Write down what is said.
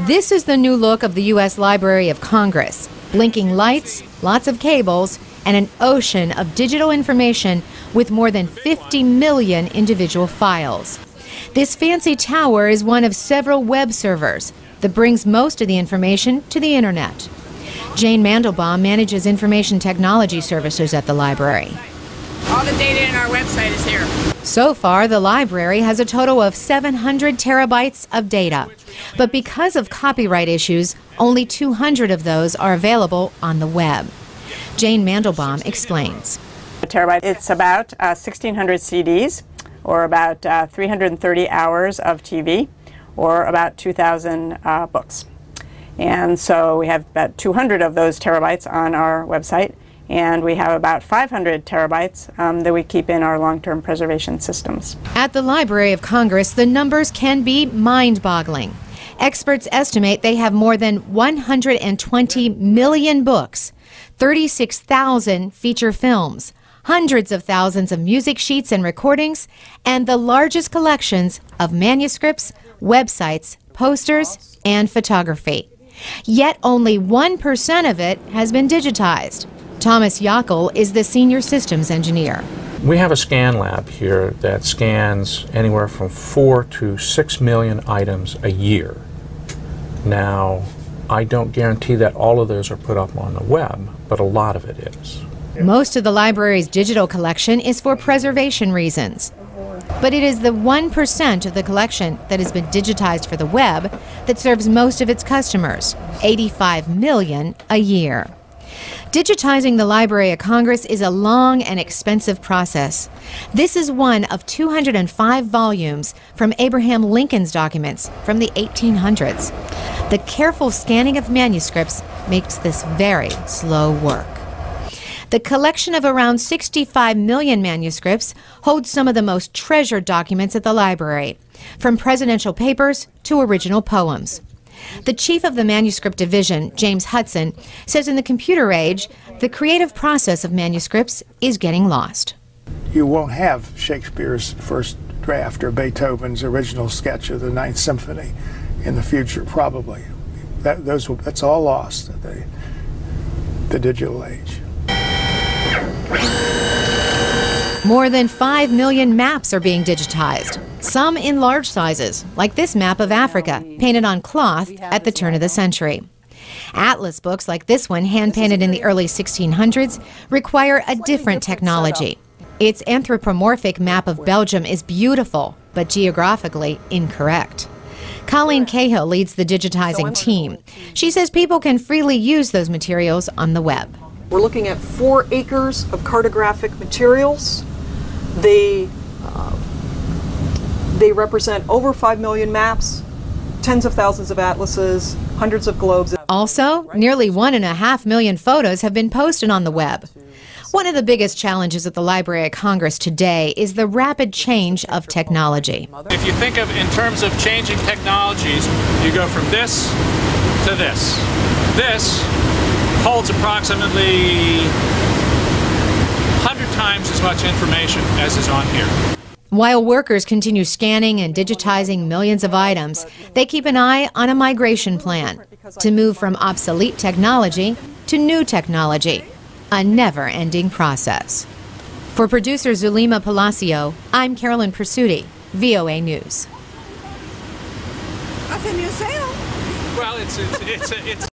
This is the new look of the U.S. Library of Congress. Blinking lights, lots of cables, and an ocean of digital information with more than 50 million individual files. This fancy tower is one of several web servers that brings most of the information to the internet. Jane Mandelbaum manages information technology services at the library. All the data in our website is here. So far, the library has a total of 700 terabytes of data. But because of copyright issues, only 200 of those are available on the web. Jane Mandelbaum explains. A terabyte, it's about 1,600 CDs, or about 330 hours of TV, or about 2,000 books. And so we have about 200 of those terabytes on our website, and we have about 500 terabytes that we keep in our long-term preservation systems. At the Library of Congress, the numbers can be mind-boggling. Experts estimate they have more than 120 million books, 36,000 feature films, hundreds of thousands of music sheets and recordings, and the largest collections of manuscripts, websites, posters, and photography. Yet only 1% of it has been digitized. Thomas Yockel is the senior systems engineer. We have a scan lab here that scans anywhere from 4 to 6 million items a year. Now, I don't guarantee that all of those are put up on the web, but a lot of it is. Most of the library's digital collection is for preservation reasons. But it is the 1% of the collection that has been digitized for the web that serves most of its customers, 85 million a year. Digitizing the Library of Congress is a long and expensive process. This is one of 205 volumes from Abraham Lincoln's documents from the 1800s. The careful scanning of manuscripts makes this very slow work. The collection of around 65 million manuscripts holds some of the most treasured documents at the library, from presidential papers to original poems. The chief of the manuscript division, James Hudson, says in the computer age, the creative process of manuscripts is getting lost. You won't have Shakespeare's first draft or Beethoven's original sketch of the Ninth Symphony in the future, probably. That's all lost at the digital age. More than 5 million maps are being digitized, some in large sizes, like this map of Africa, painted on cloth at the turn of the century. Atlas books like this one, hand-painted in the early 1600s, require a different technology. Its anthropomorphic map of Belgium is beautiful, but geographically incorrect. Colleen Cahill leads the digitizing team. She says people can freely use those materials on the web. We're looking at 4 acres of cartographic materials. They represent over 5 million maps, tens of thousands of atlases, hundreds of globes. Also, nearly 1.5 million photos have been posted on the web. One of the biggest challenges at the Library of Congress today is the rapid change of technology. If you think of in terms of changing technologies, you go from this to this. This holds approximately 100 times as much information as is on here. While workers continue scanning and digitizing millions of items, they keep an eye on a migration plan to move from obsolete technology to new technology, a never-ending process. For producer Zulima Palacio, I'm Carolyn Pursuti, VOA News. That's a museum. Well, it's